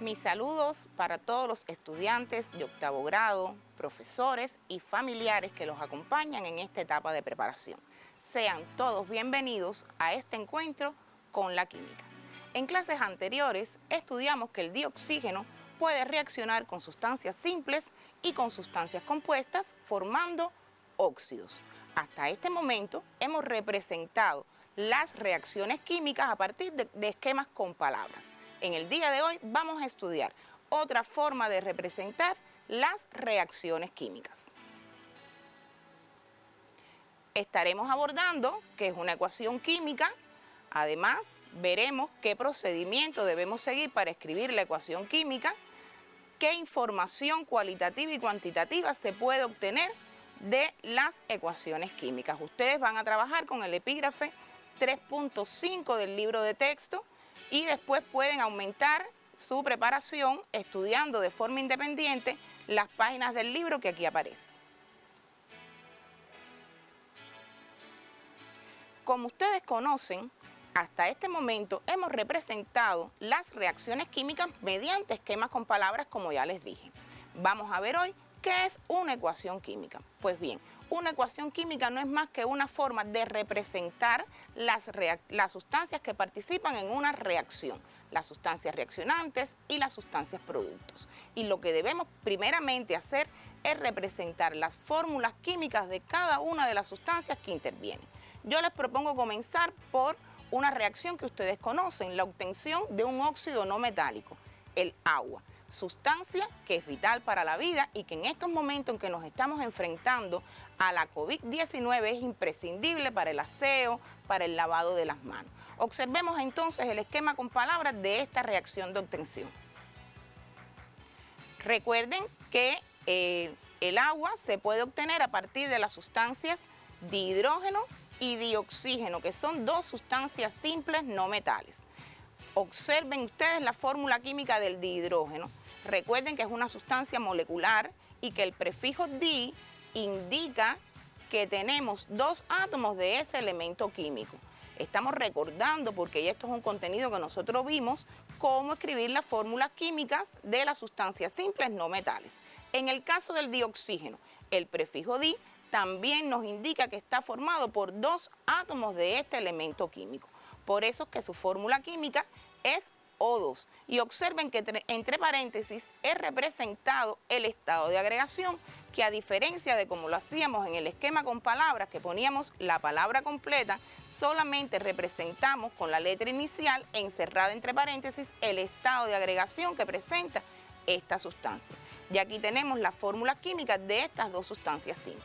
Mis saludos para todos los estudiantes de octavo grado, profesores y familiares que los acompañan en esta etapa de preparación. Sean todos bienvenidos a este encuentro con la química. En clases anteriores estudiamos que el dioxígeno puede reaccionar con sustancias simples y con sustancias compuestas formando óxidos. Hasta este momento hemos representado las reacciones químicas a partir de esquemas con palabras. En el día de hoy vamos a estudiar otra forma de representar las reacciones químicas. Estaremos abordando qué es una ecuación química. Además, veremos qué procedimiento debemos seguir para escribir la ecuación química, qué información cualitativa y cuantitativa se puede obtener de las ecuaciones químicas. Ustedes van a trabajar con el epígrafe 3.5 del libro de texto y después pueden aumentar su preparación estudiando de forma independiente las páginas del libro que aquí aparece. Como ustedes conocen, hasta este momento hemos representado las reacciones químicas mediante esquemas con palabras, como ya les dije. Vamos a ver hoy qué es una ecuación química. Pues bien, una ecuación química no es más que una forma de representar las sustancias que participan en una reacción, las sustancias reaccionantes y las sustancias productos. Y lo que debemos primeramente hacer es representar las fórmulas químicas de cada una de las sustancias que intervienen. Yo les propongo comenzar por una reacción que ustedes conocen, la obtención de un óxido no metálico, el agua. Sustancia que es vital para la vida y que en estos momentos en que nos estamos enfrentando a la COVID-19 es imprescindible para el aseo, para el lavado de las manos. Observemos entonces el esquema con palabras de esta reacción de obtención. Recuerden que el agua se puede obtener a partir de las sustancias dihidrógeno y dioxígeno, que son dos sustancias simples no metales. Observen ustedes la fórmula química del dihidrógeno. Recuerden que es una sustancia molecular y que el prefijo di indica que tenemos dos átomos de ese elemento químico. Estamos recordando, porque esto es un contenido que nosotros vimos, cómo escribir las fórmulas químicas de las sustancias simples no metales. En el caso del dioxígeno, el prefijo di también nos indica que está formado por dos átomos de este elemento químico. Por eso es que su fórmula química es O2. Y observen que entre paréntesis es representado el estado de agregación, que a diferencia de como lo hacíamos en el esquema con palabras, que poníamos la palabra completa, solamente representamos con la letra inicial encerrada entre paréntesis el estado de agregación que presenta esta sustancia. Y aquí tenemos la fórmula química de estas dos sustancias simples.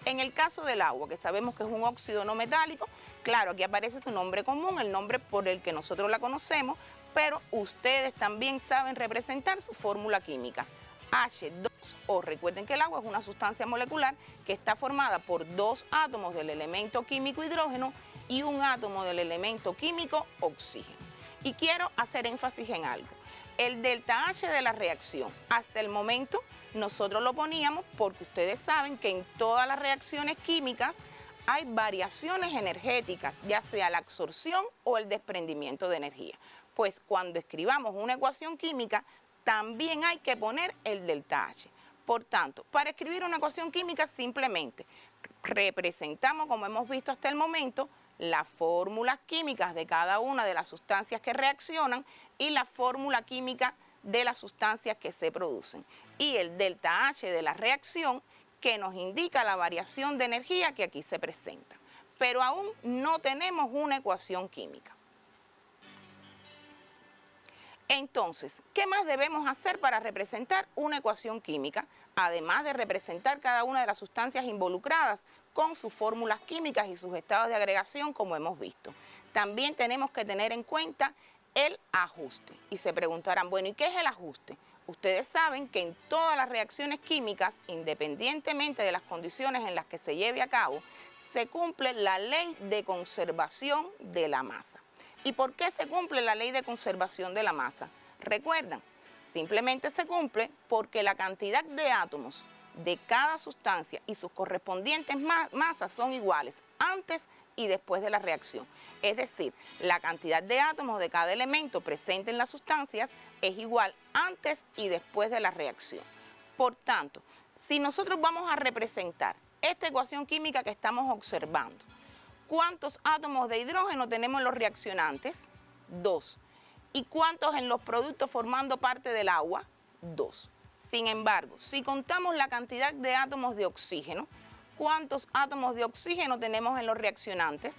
En el caso del agua, que sabemos que es un óxido no metálico, claro, aquí aparece su nombre común, el nombre por el que nosotros la conocemos, pero ustedes también saben representar su fórmula química, H2O. Recuerden que el agua es una sustancia molecular que está formada por dos átomos del elemento químico hidrógeno y un átomo del elemento químico oxígeno. Y quiero hacer énfasis en algo. El delta H de la reacción, hasta el momento nosotros lo poníamos porque ustedes saben que en todas las reacciones químicas hay variaciones energéticas, ya sea la absorción o el desprendimiento de energía. Pues cuando escribamos una ecuación química, también hay que poner el delta H. Por tanto, para escribir una ecuación química simplemente representamos, como hemos visto hasta el momento, las fórmulas químicas de cada una de las sustancias que reaccionan y la fórmula química de las sustancias que se producen. Y el delta H de la reacción que nos indica la variación de energía que aquí se presenta. Pero aún no tenemos una ecuación química. Entonces, ¿qué más debemos hacer para representar una ecuación química? Además de representar cada una de las sustancias involucradas con sus fórmulas químicas y sus estados de agregación, como hemos visto. También tenemos que tener en cuenta el ajuste. Y se preguntarán, bueno, ¿y qué es el ajuste? Ustedes saben que en todas las reacciones químicas, independientemente de las condiciones en las que se lleve a cabo, se cumple la ley de conservación de la masa. ¿Y por qué se cumple la ley de conservación de la masa? Recuerdan, simplemente se cumple porque la cantidad de átomos de cada sustancia y sus correspondientes masas son iguales antes y después de la reacción. Es decir, la cantidad de átomos de cada elemento presente en las sustancias es igual antes y después de la reacción. Por tanto, si nosotros vamos a representar esta ecuación química que estamos observando, ¿cuántos átomos de hidrógeno tenemos en los reaccionantes? 2. ¿Y cuántos en los productos formando parte del agua? 2. Sin embargo, si contamos la cantidad de átomos de oxígeno, ¿cuántos átomos de oxígeno tenemos en los reaccionantes?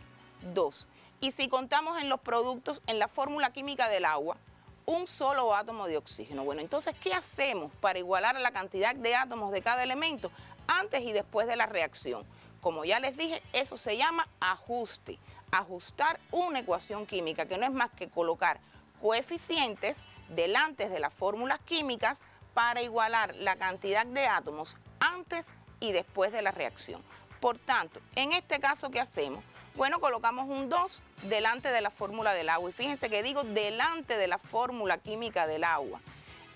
2. Y si contamos en los productos, en la fórmula química del agua, un solo átomo de oxígeno. Bueno, entonces, ¿qué hacemos para igualar la cantidad de átomos de cada elemento antes y después de la reacción? Como ya les dije, eso se llama ajuste. Ajustar una ecuación química, que no es más que colocar coeficientes delante de las fórmulas químicas para igualar la cantidad de átomos antes y después de la reacción. Por tanto, en este caso, ¿qué hacemos? Bueno, colocamos un 2 delante de la fórmula del agua. Y fíjense que digo delante de la fórmula química del agua.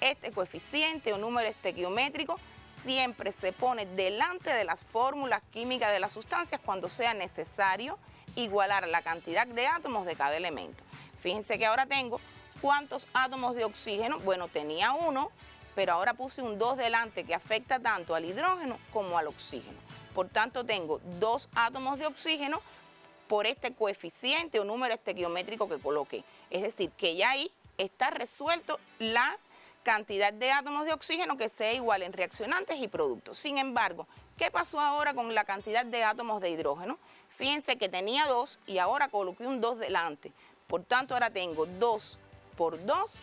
Este coeficiente o número estequiométrico siempre se pone delante de las fórmulas químicas de las sustancias cuando sea necesario igualar la cantidad de átomos de cada elemento. Fíjense que ahora tengo ¿cuántos átomos de oxígeno? Bueno, tenía 1, pero ahora puse un 2 delante que afecta tanto al hidrógeno como al oxígeno. Por tanto, tengo 2 átomos de oxígeno por este coeficiente o número estequiométrico que coloqué. Es decir, que ya ahí está resuelto la cantidad de átomos de oxígeno que sea igual en reaccionantes y productos. Sin embargo, ¿qué pasó ahora con la cantidad de átomos de hidrógeno? Fíjense que tenía 2 y ahora coloqué un 2 delante. Por tanto, ahora tengo 2 por 2,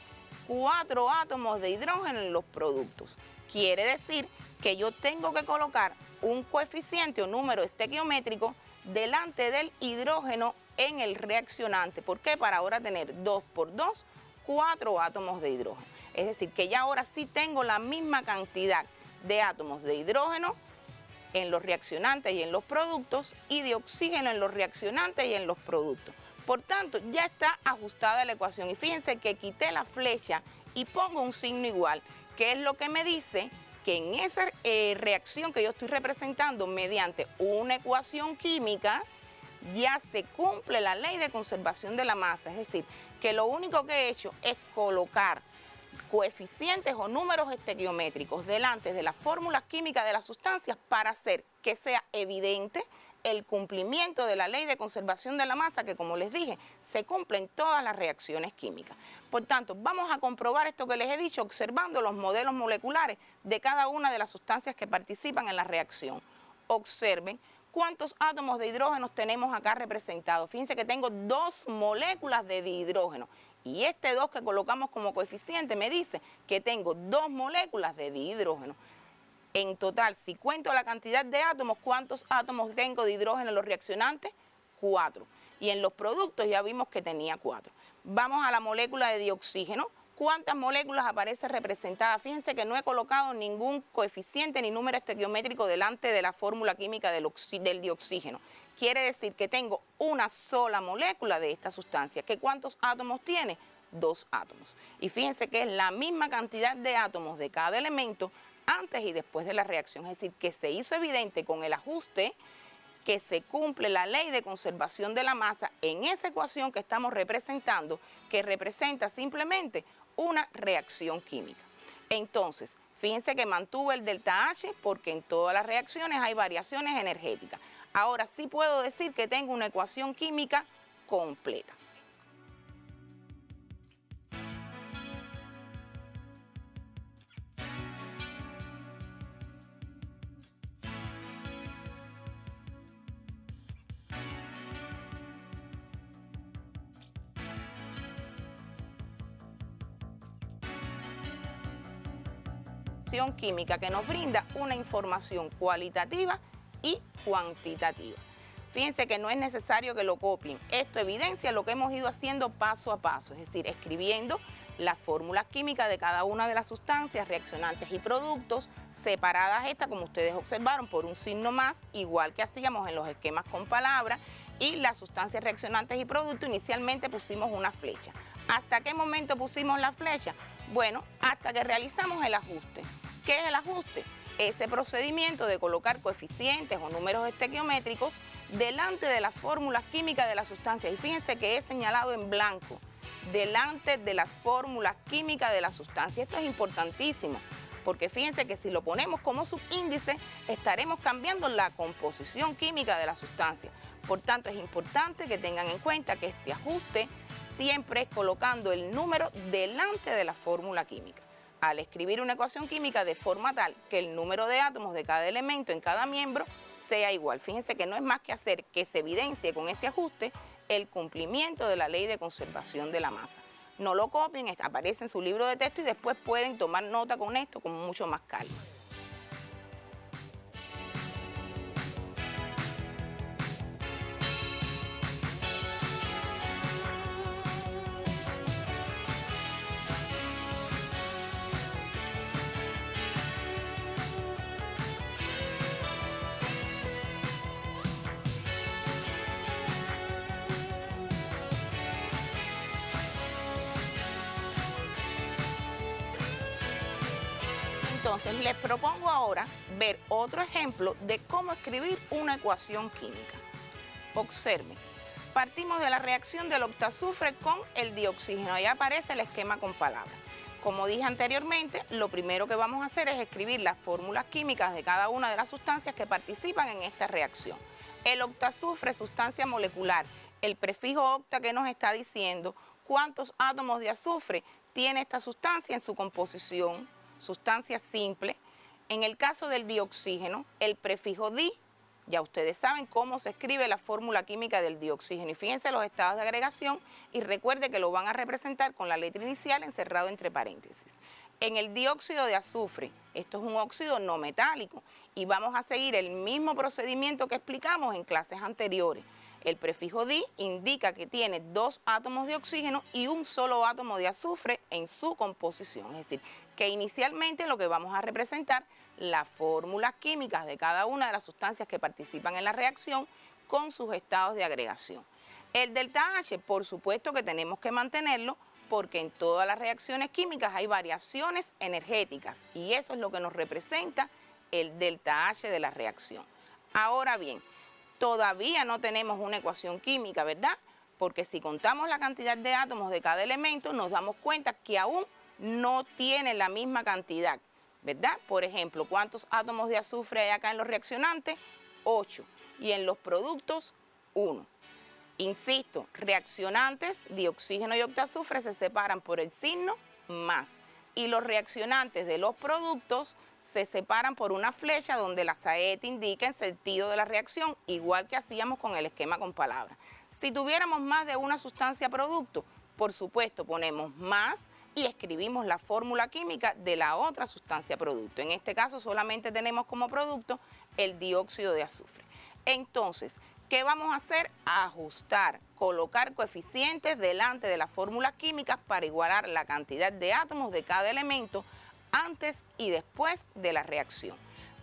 4 átomos de hidrógeno en los productos. Quiere decir que yo tengo que colocar un coeficiente o número estequiométrico delante del hidrógeno en el reaccionante. ¿Por qué? Para ahora tener 2 por 2, 4 átomos de hidrógeno. Es decir, que ya ahora sí tengo la misma cantidad de átomos de hidrógeno en los reaccionantes y en los productos y de oxígeno en los reaccionantes y en los productos. Por tanto, ya está ajustada la ecuación. Y fíjense que quité la flecha y pongo un signo igual, que es lo que me dice que en esa reacción que yo estoy representando mediante una ecuación química, ya se cumple la ley de conservación de la masa. Es decir, que lo único que he hecho es colocar coeficientes o números estequiométricos delante de las fórmulas químicas de las sustancias para hacer que sea evidente el cumplimiento de la ley de conservación de la masa, que como les dije, se cumple en todas las reacciones químicas. Por tanto, vamos a comprobar esto que les he dicho observando los modelos moleculares de cada una de las sustancias que participan en la reacción. Observen cuántos átomos de hidrógeno tenemos acá representados. Fíjense que tengo 2 moléculas de dihidrógeno. Y este 2 que colocamos como coeficiente me dice que tengo 2 moléculas de dihidrógeno. En total, si cuento la cantidad de átomos, ¿cuántos átomos tengo de hidrógeno en los reaccionantes? 4. Y en los productos ya vimos que tenía 4. Vamos a la molécula de dioxígeno. ¿Cuántas moléculas aparecen representadas? Fíjense que no he colocado ningún coeficiente ni número estequiométrico delante de la fórmula química del dioxígeno. Quiere decir que tengo una sola molécula de esta sustancia. ¿Que cuántos átomos tiene? 2 átomos. Y fíjense que es la misma cantidad de átomos de cada elemento antes y después de la reacción. Es decir, que se hizo evidente con el ajuste que se cumple la ley de conservación de la masa en esa ecuación que estamos representando, que representa simplemente una reacción química. Entonces, fíjense que mantuve el delta H porque en todas las reacciones hay variaciones energéticas. Ahora sí puedo decir que tengo una ecuación química completa. Química que nos brinda una información cualitativa y cuantitativa. Fíjense que no es necesario que lo copien. Esto evidencia lo que hemos ido haciendo paso a paso, es decir, escribiendo las fórmulas químicas de cada una de las sustancias, reaccionantes y productos, separadas estas, como ustedes observaron, por un signo más, igual que hacíamos en los esquemas con palabras, y las sustancias reaccionantes y productos inicialmente pusimos una flecha. ¿Hasta qué momento pusimos la flecha? Bueno, hasta que realizamos el ajuste. ¿Qué es el ajuste? ese procedimiento de colocar coeficientes o números estequiométricos delante de las fórmulas químicas de las sustancias. Y fíjense que he señalado en blanco, delante de las fórmulas químicas de la sustancia. Esto es importantísimo, porque fíjense que si lo ponemos como subíndice, estaremos cambiando la composición química de la sustancia. Por tanto, es importante que tengan en cuenta que este ajuste siempre es colocando el número delante de la fórmula química. Al escribir una ecuación química de forma tal que el número de átomos de cada elemento en cada miembro sea igual. Fíjense que no es más que hacer que se evidencie con ese ajuste el cumplimiento de la ley de conservación de la masa. No lo copien, aparece en su libro de texto y después pueden tomar nota con esto con mucho más calma. Entonces, les propongo ahora ver otro ejemplo de cómo escribir una ecuación química. Observen, partimos de la reacción del octazufre con el dioxígeno. Ahí aparece el esquema con palabras. Como dije anteriormente, lo primero que vamos a hacer es escribir las fórmulas químicas de cada una de las sustancias que participan en esta reacción. El octazufre, sustancia molecular, el prefijo octa que nos está diciendo cuántos átomos de azufre tiene esta sustancia en su composición, sustancia simple. En el caso del dioxígeno, el prefijo di, ya ustedes saben cómo se escribe la fórmula química del dioxígeno. Y fíjense los estados de agregación y recuerde que lo van a representar con la letra inicial encerrado entre paréntesis. En el dióxido de azufre, esto es un óxido no metálico y vamos a seguir el mismo procedimiento que explicamos en clases anteriores. El prefijo di indica que tiene 2 átomos de oxígeno y un solo átomo de azufre en su composición. Es decir, que inicialmente lo que vamos a representar las fórmulas químicas de cada una de las sustancias que participan en la reacción con sus estados de agregación. El delta H, por supuesto que tenemos que mantenerlo porque en todas las reacciones químicas hay variaciones energéticas y eso es lo que nos representa el delta H de la reacción. Ahora bien, todavía no tenemos una ecuación química, ¿verdad? Porque si contamos la cantidad de átomos de cada elemento, nos damos cuenta que aún no tiene la misma cantidad, ¿verdad? Por ejemplo, ¿cuántos átomos de azufre hay acá en los reaccionantes? 8. Y en los productos, 1. Insisto, reaccionantes, dioxígeno y octazufre se separan por el signo más. Y los reaccionantes de los productos se separan por una flecha donde la saeta indica el sentido de la reacción, igual que hacíamos con el esquema con palabras. Si tuviéramos más de una sustancia producto, por supuesto ponemos más y escribimos la fórmula química de la otra sustancia producto. En este caso solamente tenemos como producto el dióxido de azufre. Entonces, ¿qué vamos a hacer? Ajustar, colocar coeficientes delante de las fórmulas químicas para igualar la cantidad de átomos de cada elemento antes y después de la reacción.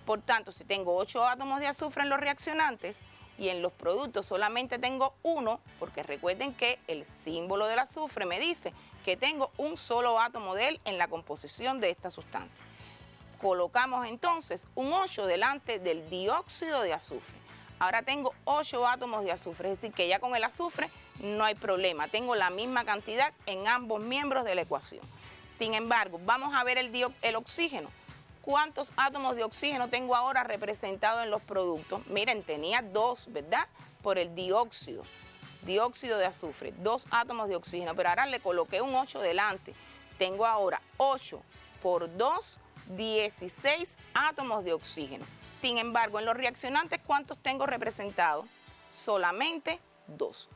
Por tanto, si tengo 8 átomos de azufre en los reaccionantes y en los productos solamente tengo 1, porque recuerden que el símbolo del azufre me dice que tengo un solo átomo de él en la composición de esta sustancia. Colocamos entonces un 8 delante del dióxido de azufre. Ahora tengo 8 átomos de azufre, es decir que ya con el azufre no hay problema, tengo la misma cantidad en ambos miembros de la ecuación. Sin embargo, vamos a ver el oxígeno. ¿Cuántos átomos de oxígeno tengo ahora representados en los productos? Miren, tenía 2, ¿verdad? Por el dióxido de azufre, 2 átomos de oxígeno, pero ahora le coloqué un 8 delante. Tengo ahora 8 por 2, 16 átomos de oxígeno. Sin embargo, en los reaccionantes, ¿cuántos tengo representados? Solamente 2.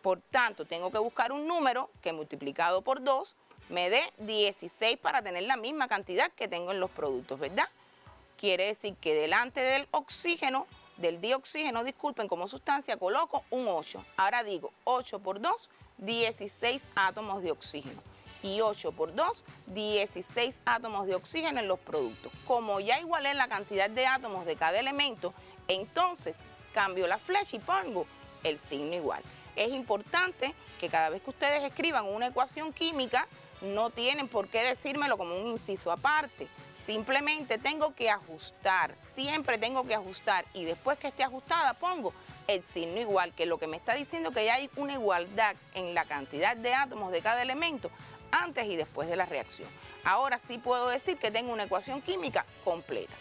Por tanto, tengo que buscar un número que multiplicado por 2 me dé 16 para tener la misma cantidad que tengo en los productos, ¿verdad? Quiere decir que delante del oxígeno, del dioxígeno, disculpen, como sustancia, coloco un 8. Ahora digo 8 por 2, 16 átomos de oxígeno. Y 8 por 2, 16 átomos de oxígeno en los productos. Como ya igualé la cantidad de átomos de cada elemento, entonces cambio la flecha y pongo el signo igual. Es importante que cada vez que ustedes escriban una ecuación química, no tienen por qué decírmelo como un inciso aparte. Simplemente tengo que ajustar, siempre tengo que ajustar, y después que esté ajustada pongo el signo igual, que lo que me está diciendo que ya hay una igualdad en la cantidad de átomos de cada elemento antes y después de la reacción. Ahora sí puedo decir que tengo una ecuación química completa,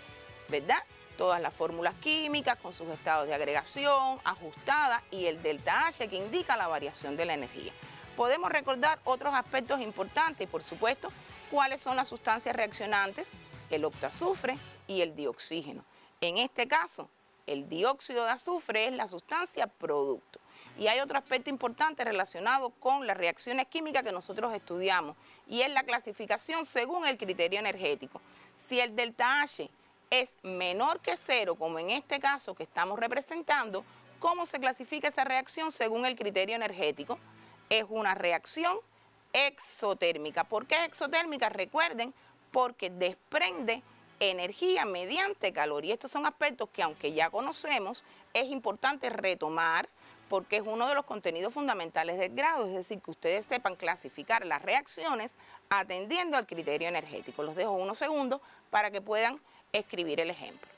¿verdad? Todas las fórmulas químicas con sus estados de agregación, ajustada, y el delta H que indica la variación de la energía. Podemos recordar otros aspectos importantes y, por supuesto, cuáles son las sustancias reaccionantes, el octazufre y el dioxígeno. En este caso, el dióxido de azufre es la sustancia producto. Y hay otro aspecto importante relacionado con las reacciones químicas que nosotros estudiamos, y es la clasificación según el criterio energético. Si el delta H es menor que 0, como en este caso que estamos representando, ¿cómo se clasifica esa reacción según el criterio energético? Es una reacción exotérmica. ¿Por qué exotérmica? Recuerden, porque desprende energía mediante calor. Y estos son aspectos que, aunque ya conocemos, es importante retomar porque es uno de los contenidos fundamentales del grado, es decir, que ustedes sepan clasificar las reacciones atendiendo al criterio energético. Los dejo unos segundos para que puedan escribir el ejemplo.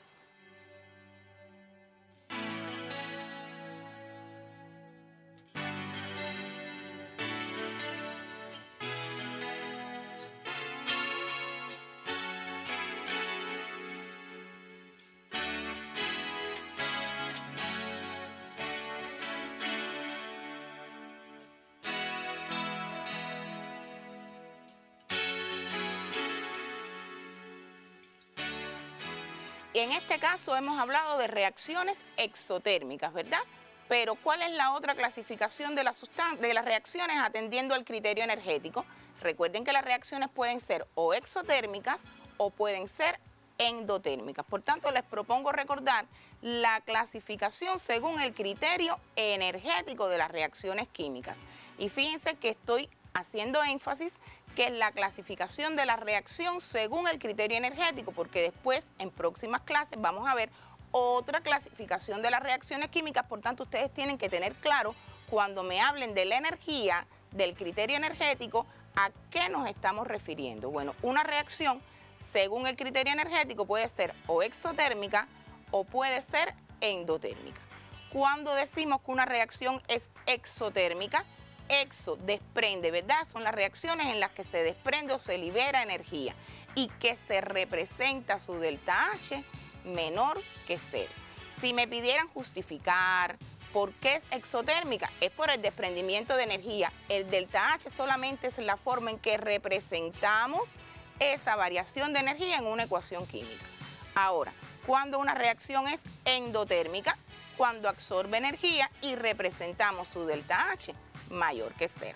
Y en este caso hemos hablado de reacciones exotérmicas, ¿verdad? Pero ¿cuál es la otra clasificación de las reacciones atendiendo al criterio energético? Recuerden que las reacciones pueden ser o exotérmicas o pueden ser endotérmicas. Por tanto, les propongo recordar la clasificación según el criterio energético de las reacciones químicas. Y fíjense que estoy haciendo énfasis que es la clasificación de la reacción según el criterio energético, porque después en próximas clases vamos a ver otra clasificación de las reacciones químicas. Por tanto, ustedes tienen que tener claro cuando me hablen de la energía, del criterio energético, ¿a qué nos estamos refiriendo? Bueno, una reacción según el criterio energético puede ser o exotérmica o puede ser endotérmica. Cuando decimos que una reacción es exotérmica, exo, desprende, ¿verdad? Son las reacciones en las que se desprende o se libera energía y que se representa su delta H menor que 0. Si me pidieran justificar por qué es exotérmica, es por el desprendimiento de energía. El delta H solamente es la forma en que representamos esa variación de energía en una ecuación química. Ahora, cuando una reacción es endotérmica, cuando absorbe energía y representamos su delta H mayor que 0.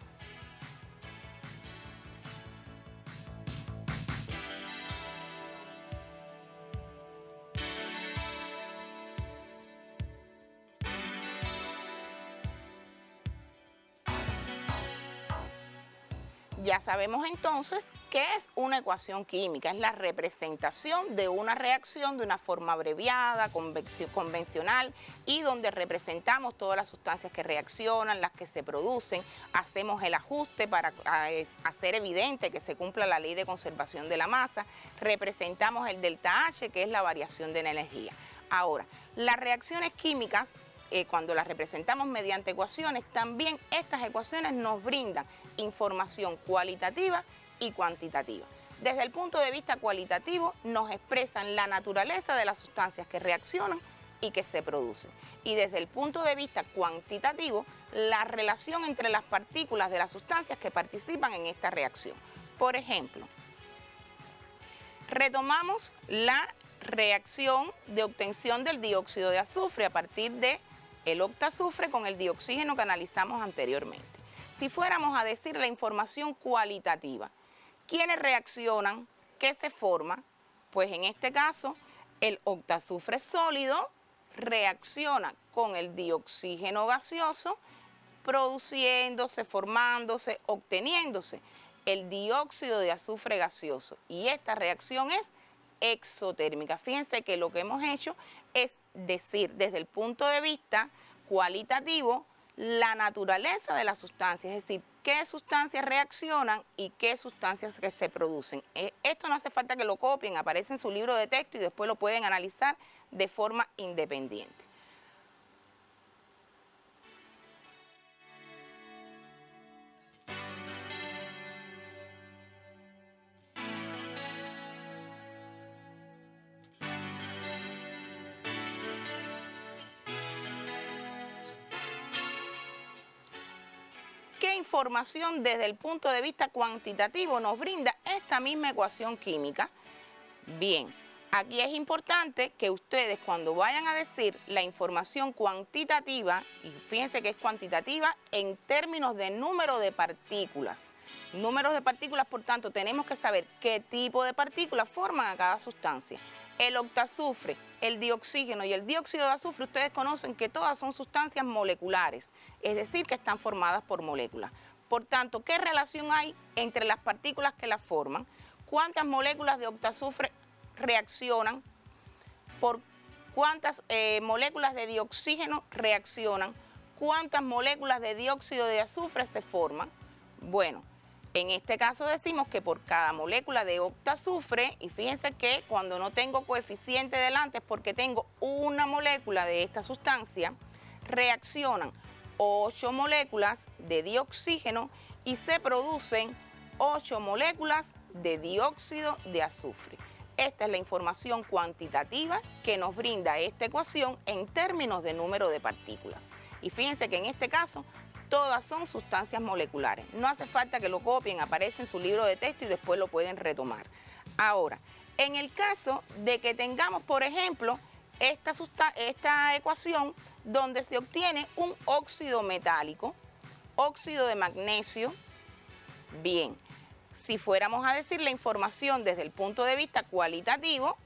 Ya sabemos entonces qué es una ecuación química, es la representación de una reacción de una forma abreviada, convencional, y donde representamos todas las sustancias que reaccionan, las que se producen, hacemos el ajuste para hacer evidente que se cumpla la ley de conservación de la masa, representamos el delta H, que es la variación de la energía. Ahora, las reacciones químicas, cuando las representamos mediante ecuaciones, también estas ecuaciones nos brindan información cualitativa y cuantitativa. Desde el punto de vista cualitativo, nos expresan la naturaleza de las sustancias que reaccionan y que se producen. Y desde el punto de vista cuantitativo, la relación entre las partículas de las sustancias que participan en esta reacción. Por ejemplo, retomamos la reacción de obtención del dióxido de azufre a partir de el octazufre con el dioxígeno que analizamos anteriormente. Si fuéramos a decir la información cualitativa, ¿quiénes reaccionan? ¿Qué se forma? Pues en este caso, el octazufre sólido reacciona con el dioxígeno gaseoso, produciéndose, formándose, obteniéndose el dióxido de azufre gaseoso. Y esta reacción es exotérmica. Fíjense que lo que hemos hecho es decir, desde el punto de vista cualitativo, la naturaleza de la sustancia, es decir, qué sustancias reaccionan y qué sustancias que se producen. Esto no hace falta que lo copien, aparece en su libro de texto y después lo pueden analizar de forma independiente. ¿Qué información desde el punto de vista cuantitativo nos brinda esta misma ecuación química? Bien, aquí es importante que ustedes cuando vayan a decir la información cuantitativa, y fíjense que es cuantitativa en términos de número de partículas. Números de partículas, por tanto, tenemos que saber qué tipo de partículas forman a cada sustancia. El octazufre, el dioxígeno y el dióxido de azufre, ustedes conocen que todas son sustancias moleculares, es decir, que están formadas por moléculas. Por tanto, ¿qué relación hay entre las partículas que las forman? ¿Cuántas moléculas de octazufre reaccionan? ¿Por cuántas moléculas de dioxígeno reaccionan? ¿Cuántas moléculas de dióxido de azufre se forman? Bueno, en este caso decimos que por cada molécula de octazufre, y fíjense que cuando no tengo coeficiente delante es porque tengo una molécula de esta sustancia, reaccionan 8 moléculas de dioxígeno y se producen 8 moléculas de dióxido de azufre. Esta es la información cuantitativa que nos brinda esta ecuación en términos de número de partículas. Y fíjense que en este caso todas son sustancias moleculares. No hace falta que lo copien, aparece en su libro de texto y después lo pueden retomar. Ahora, en el caso de que tengamos, por ejemplo, esta ecuación donde se obtiene un óxido metálico, óxido de magnesio, bien, si fuéramos a decir la información desde el punto de vista cualitativo,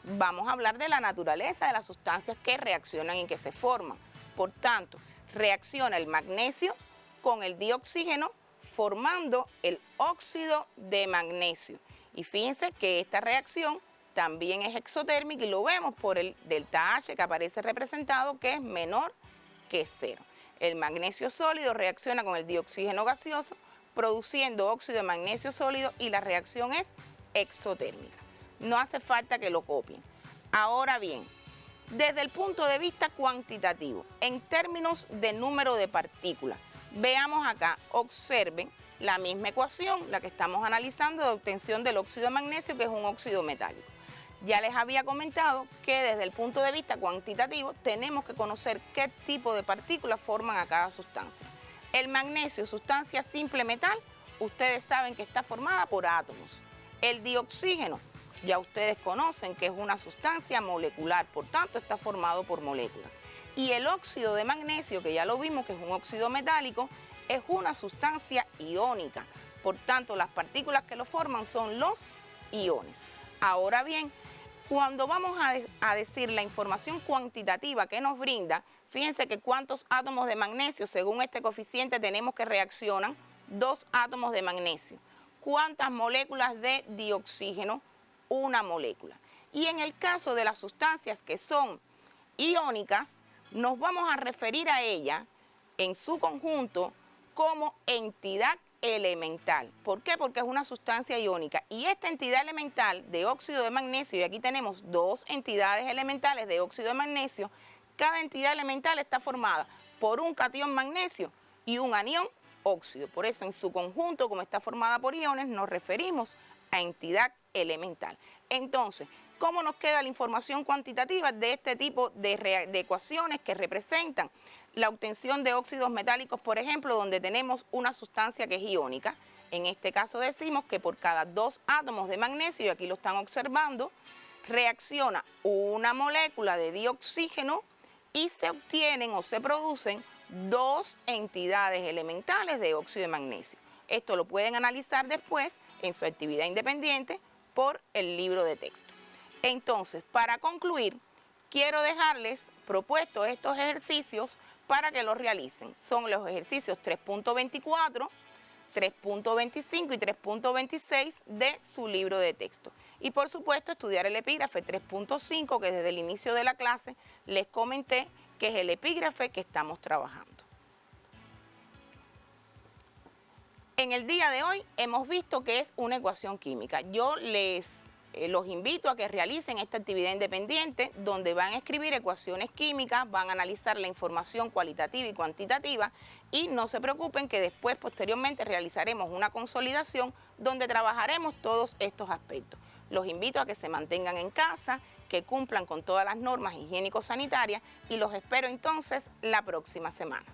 vamos a hablar de la naturaleza de las sustancias que reaccionan y que se forman. Por tanto, reacciona el magnesio con el dioxígeno formando el óxido de magnesio. Y fíjense que esta reacción también es exotérmica y lo vemos por el delta H que aparece representado que es menor que 0. El magnesio sólido reacciona con el dioxígeno gaseoso produciendo óxido de magnesio sólido y la reacción es exotérmica. No hace falta que lo copien. Ahora bien, desde el punto de vista cuantitativo, en términos de número de partículas, veamos acá, observen la misma ecuación, la que estamos analizando de obtención del óxido de magnesio, que es un óxido metálico. Ya les había comentado que desde el punto de vista cuantitativo tenemos que conocer qué tipo de partículas forman a cada sustancia. El magnesio, sustancia simple metal, ustedes saben que está formada por átomos. El dioxígeno, ya ustedes conocen que es una sustancia molecular, por tanto está formado por moléculas. Y el óxido de magnesio, que ya lo vimos que es un óxido metálico, es una sustancia iónica. Por tanto, las partículas que lo forman son los iones. Ahora bien, cuando vamos a decir la información cuantitativa que nos brinda, fíjense que cuántos átomos de magnesio, según este coeficiente, tenemos que reaccionan 2 átomos de magnesio. ¿Cuántas moléculas de dioxígeno? Una molécula. Y en el caso de las sustancias que son iónicas, nos vamos a referir a ella en su conjunto como entidad elemental. ¿Por qué? Porque es una sustancia iónica. Y esta entidad elemental de óxido de magnesio, y aquí tenemos 2 entidades elementales de óxido de magnesio, cada entidad elemental está formada por un catión magnesio y un anión óxido. Por eso en su conjunto, como está formada por iones, nos referimos a entidad elemental. Entonces, ¿cómo nos queda la información cuantitativa de este tipo de ecuaciones que representan la obtención de óxidos metálicos, por ejemplo, donde tenemos una sustancia que es iónica? En este caso decimos que por cada 2 átomos de magnesio, y aquí lo están observando, reacciona una molécula de dioxígeno y se obtienen o se producen 2 entidades elementales de óxido de magnesio. Esto lo pueden analizar después en su actividad independiente por el libro de texto. Entonces, para concluir, quiero dejarles propuestos estos ejercicios para que los realicen. Son los ejercicios 3.24, 3.25 y 3.26 de su libro de texto. Y por supuesto, estudiar el epígrafe 3.5, que desde el inicio de la clase les comenté que es el epígrafe que estamos trabajando. En el día de hoy hemos visto que es una ecuación química. Yo los invito a que realicen esta actividad independiente donde van a escribir ecuaciones químicas, van a analizar la información cualitativa y cuantitativa y no se preocupen que después, posteriormente, realizaremos una consolidación donde trabajaremos todos estos aspectos. Los invito a que se mantengan en casa, que cumplan con todas las normas higiénico-sanitarias y los espero entonces la próxima semana.